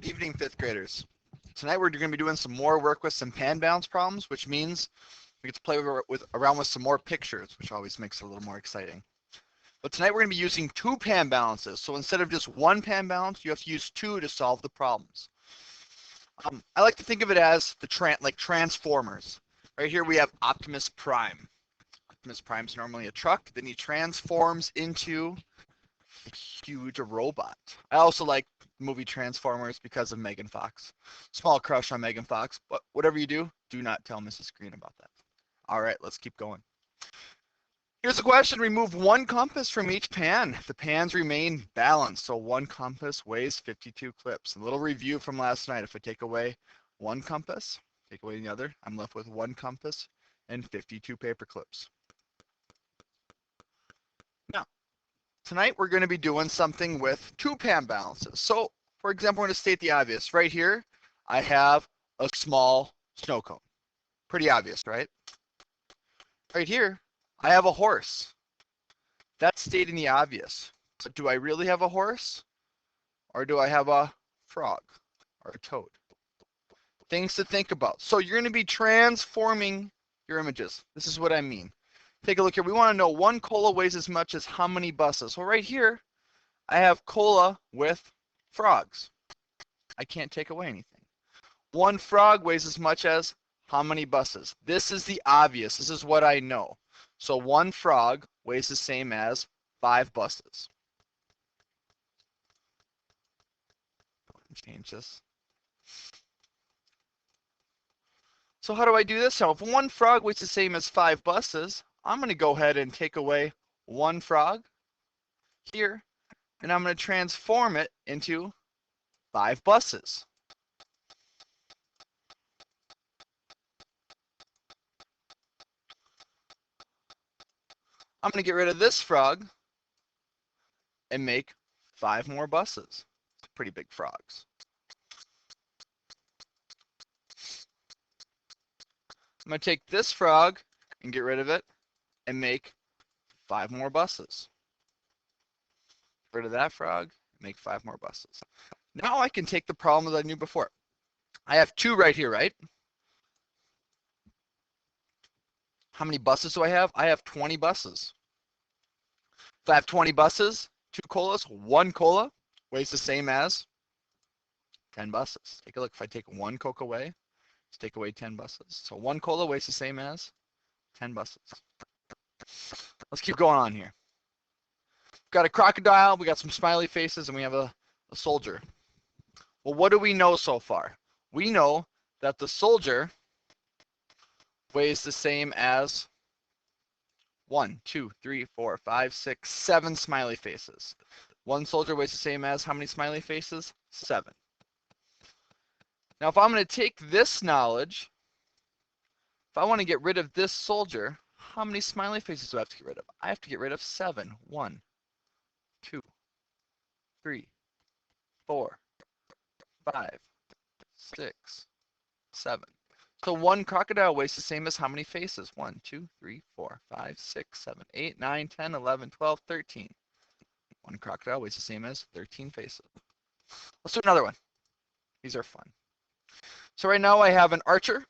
Good evening, fifth graders. Tonight we're going to be doing some more work with some pan balance problems, which means we get to play around with some more pictures, which always makes it a little more exciting. But tonight we're going to be using two pan balances. So instead of just one pan balance, you have to use two to solve the problems. I like to think of it as like transformers. Right here we have Optimus Prime. Optimus Prime is normally a truck, then he transforms into a huge robot. I also like movie Transformers because of Megan Fox. Small crush on Megan Fox, but whatever you do not tell Mrs. Green about that. All right, let's keep going. Here's a question. Remove one compass from each pan. The pans remain balanced, so one compass weighs 52 clips. A little review from last night. If I take away one compass, take away the other, I'm left with one compass and 52 paper clips. Now, tonight we're going to be doing something with two pan balances. So, for example, we're going to state the obvious. Right here, I have a small snow cone. Pretty obvious, right? Right here, I have a horse. That's stating the obvious. But do I really have a horse? Or do I have a frog or a toad? Things to think about. So you're going to be transforming your images. This is what I mean. Take a look here. We want to know one cola weighs as much as how many buses? Well, right here, I have cola with frogs. I can't take away anything. One frog weighs as much as how many buses? This is the obvious. This is what I know. So one frog weighs the same as 5 buses. Change this. So how do I do this? Now, if one frog weighs the same as 5 buses, I'm going to go ahead and take away one frog here, and I'm going to transform it into 5 buses. I'm going to get rid of this frog and make 5 more buses. Pretty big frogs. I'm going to take this frog and get rid of it and make 5 more buses. Get rid of that frog, make 5 more buses. Now I can take the problem that I knew before. I have 2 right here, right? How many buses do I have? I have 20 buses. If I have 20 buses, 2 colas, 1 cola weighs the same as 10 buses. Take a look. If I take 1 Coke away, let's take away 10 buses. So 1 cola weighs the same as 10 buses. Let's keep going on here. We've got a crocodile, we got some smiley faces, and we have a soldier. Well, what do we know so far? We know that the soldier weighs the same as 1, 2, 3, 4, 5, 6, 7 smiley faces. One soldier weighs the same as how many smiley faces? 7. Now, if I'm going to take this knowledge, if I want to get rid of this soldier, how many smiley faces do I have to get rid of? I have to get rid of 7. 1, 2, 3, 4, 5, 6, 7. So one crocodile weighs the same as how many faces? 1, 2, 3, 4, 5, 6, 7, 8, 9, 10, 11, 12, 13. One crocodile weighs the same as 13 faces. Let's do another one. These are fun. So right now I have an archer,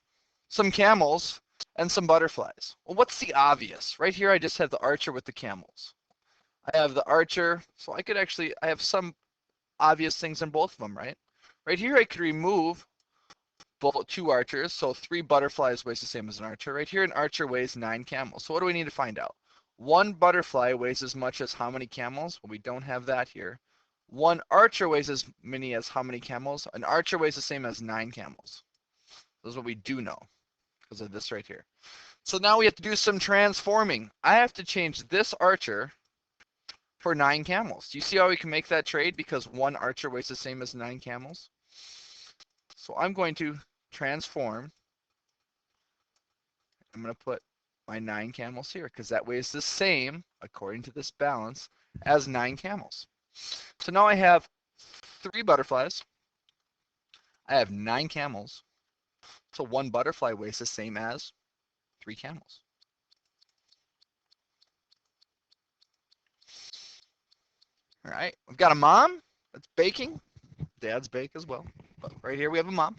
some camels, and some butterflies. Well, what's the obvious? Right here I just have the archer with the camels. I have the archer, so I have some obvious things in both of them, right? Right here I could remove both 2 archers, so 3 butterflies weighs the same as an archer. Right here an archer weighs 9 camels. So what do we need to find out? 1 butterfly weighs as much as how many camels? Well, we don't have that here. 1 archer weighs as many as how many camels? An archer weighs the same as 9 camels. This is what we do know because of this right here. So now we have to do some transforming. I have to change this archer for 9 camels. Do you see how we can make that trade? Because 1 archer weighs the same as 9 camels. So I'm going to transform. I'm going to put my 9 camels here because that weighs the same, according to this balance, as 9 camels. So now I have 3 butterflies. I have 9 camels. So 1 butterfly weighs the same as 3 camels. All right, we've got a mom that's baking. Dad's bake as well. But right here we have a mom.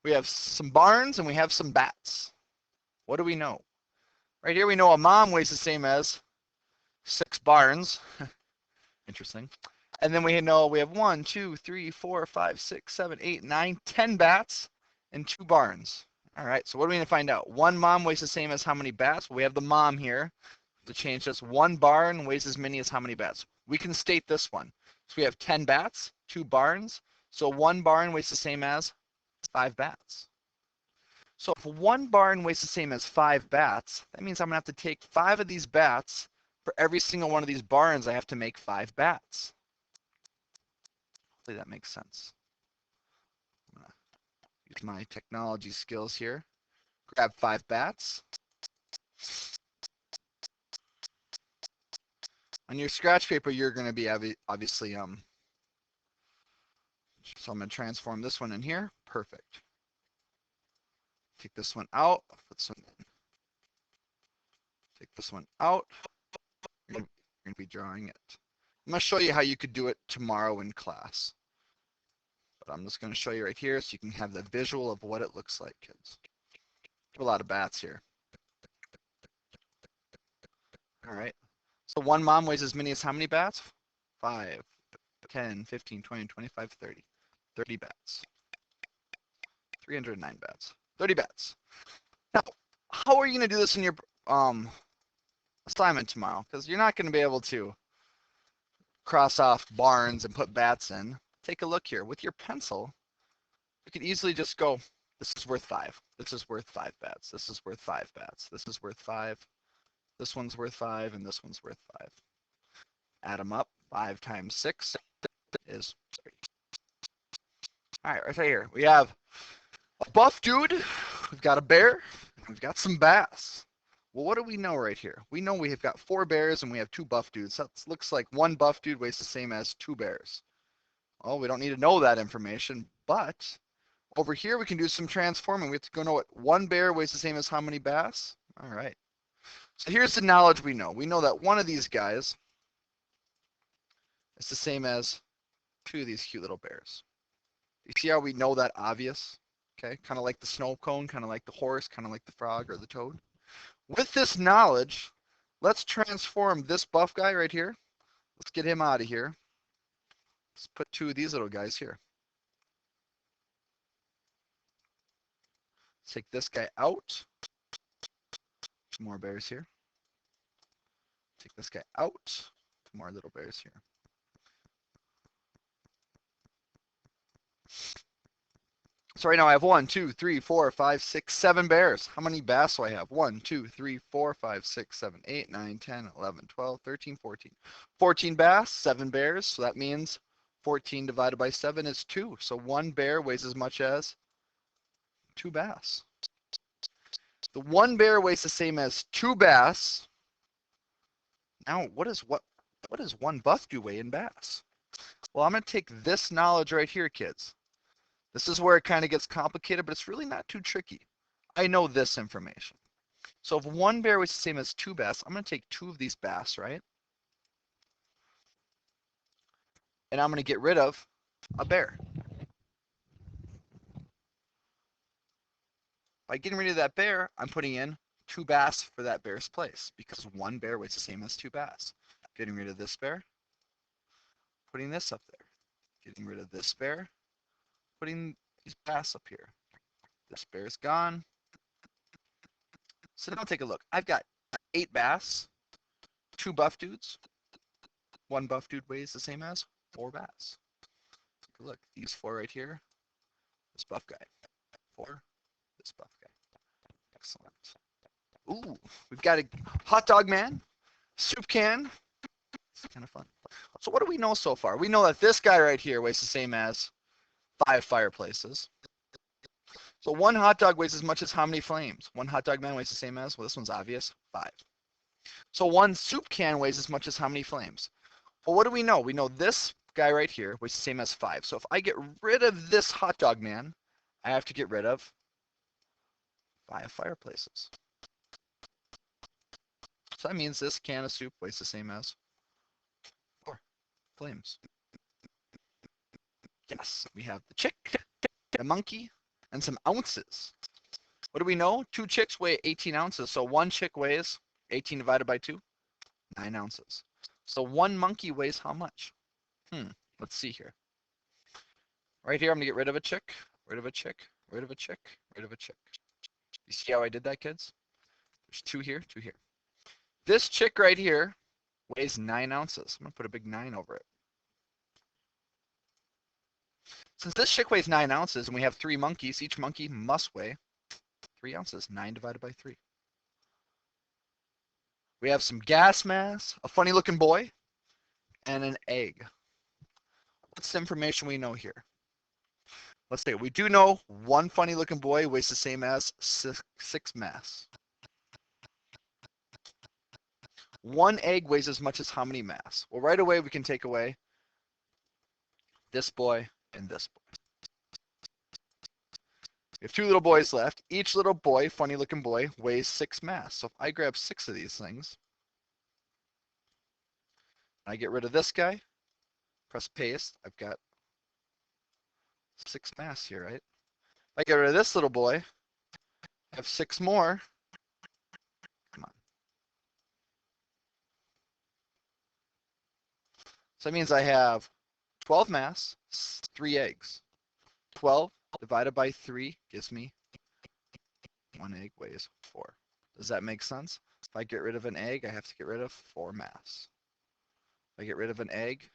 We have some barns and we have some bats. What do we know? Right here we know a mom weighs the same as 6 barns. Interesting. And then we know we have 1, 2, 3, 4, 5, 6, 7, 8, 9, 10 bats and 2 barns. All right, so what are we going to find out? One mom weighs the same as how many bats? Well, we have the mom here. To change this, 1 barn weighs as many as how many bats? We can state this one. So we have 10 bats, 2 barns. So 1 barn weighs the same as 5 bats. So if 1 barn weighs the same as 5 bats, that means I'm going to have to take 5 of these bats. For every single one of these barns, I have to make 5 bats. Hopefully that makes sense. I'm going to use my technology skills here. Grab 5 bats. On your scratch paper, you're going to be obviously, so I'm going to transform this one in here. Perfect. Take this one out, put this one in. Take this one out. You're going to be drawing it. I'm going to show you how you could do it tomorrow in class. But I'm just going to show you right here so you can have the visual of what it looks like, kids. A lot of bats here. All right. So 1 mom weighs as many as how many bats? 5, 10, 15, 20, 25, 30. 30 bats. 309 bats. 30 bats. Now, how are you going to do this in your assignment tomorrow? Because you're not going to be able to cross off barns and put bats in. Take a look here. With your pencil, you could easily just go, this is worth 5. This is worth 5 bats. This is worth 5 bats. This is worth 5. This one's worth 5, and this one's worth 5. Add them up. 5 times 6 is 30. All right, right here. We have a buff dude. We've got a bear. We've got some bass. Well, what do we know right here? We know we have got 4 bears and we have 2 buff dudes. That looks like 1 buff dude weighs the same as 2 bears. Well, we don't need to know that information, but over here we can do some transforming. We have to go know what 1 bear weighs the same as how many bass. All right. So here's the knowledge we know. We know that one of these guys is the same as 2 of these cute little bears. You see how we know that obvious? Okay, kind of like the snow cone, kind of like the horse, kind of like the frog or the toad. With this knowledge, let's transform this buff guy right here. Let's get him out of here. Let's put 2 of these little guys here. Take this guy out. Some more bears here. Take this guy out. 2 more little bears here. So right now I have 1, 2, 3, 4, 5, 6, 7 bears. How many bass do I have? 1, 2, 3, 4, 5, 6, 7, 8, 9, 10, 11, 12, 13, 14. 14 bass, 7 bears. So that means 14 divided by 7 is 2. So 1 bear weighs as much as 2 bass. The 1 bear weighs the same as 2 bass. Now what does 1 buff do weigh in bass? Well, I'm going to take this knowledge right here, kids. This is where it kind of gets complicated, but it's really not too tricky. I know this information. So if 1 bear weighs the same as 2 bass, I'm going to take 2 of these bass, right? And I'm going to get rid of a bear. By getting rid of that bear, I'm putting in 2 bass for that bear's place because 1 bear weighs the same as 2 bass. Getting rid of this bear, putting this up there. Getting rid of this bear, putting these bass up here. This bear's gone. So now take a look. I've got 8 bass, 2 buff dudes. 1 buff dude weighs the same as 4 bass. Take a look. These 4 right here. This buff guy. 4. This buff guy. Excellent. Ooh, we've got a hot dog man, soup can. It's kind of fun. So what do we know so far? We know that this guy right here weighs the same as 5 fireplaces. So 1 hot dog weighs as much as how many flames? 1 hot dog man weighs the same as, well, this one's obvious, 5. So 1 soup can weighs as much as how many flames? Well, what do we know? We know this guy right here weighs the same as 5. So if I get rid of this hot dog man, I have to get rid of 5 fireplaces. So that means this can of soup weighs the same as 4 flames. Yes, we have the chick. a monkey, and some ounces. What do we know? 2 chicks weigh 18 ounces. So 1 chick weighs 18 divided by 2, 9 ounces. So 1 monkey weighs how much? Let's see here. Right here, I'm gonna get rid of a chick, rid of a chick, rid of a chick, rid of a chick. You see how I did that, kids? There's 2 here, 2 here. This chick right here weighs 9 ounces. I'm gonna put a big 9 over it. Since this chick weighs 9 ounces and we have 3 monkeys, each monkey must weigh 3 ounces. 9 divided by 3. We have some gas mass, a funny looking boy, and an egg. What's the information we know here? Let's say we do know 1 funny looking boy weighs the same as 6 mass. 1 egg weighs as much as how many mass? Well, right away we can take away this boy and this boy. We have 2 little boys left. Each little boy, funny looking boy, weighs 6 mass. So if I grab 6 of these things, I get rid of this guy, press paste, I've got 6 mass here, right? If I get rid of this little boy, I have 6 more. Come on. So that means I have 12 mass, 3 eggs. 12 divided by 3 gives me 1 egg weighs 4. Does that make sense? If I get rid of an egg, I have to get rid of 4 mass. If I get rid of an egg,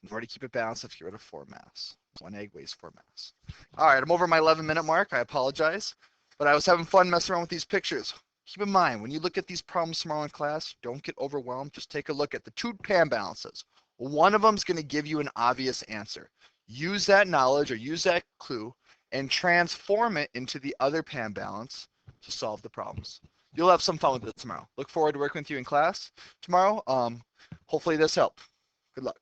in order to keep it balanced, I have to get rid of 4 mass. 1 egg weighs 4 mass. All right, I'm over my 11-minute mark. I apologize, but I was having fun messing around with these pictures. Keep in mind, when you look at these problems tomorrow in class, don't get overwhelmed. Just take a look at the 2 pan balances. One of them is going to give you an obvious answer. Use that knowledge or use that clue and transform it into the other pan balance to solve the problems. You'll have some fun with it tomorrow. Look forward to working with you in class tomorrow. Hopefully this helped. Good luck.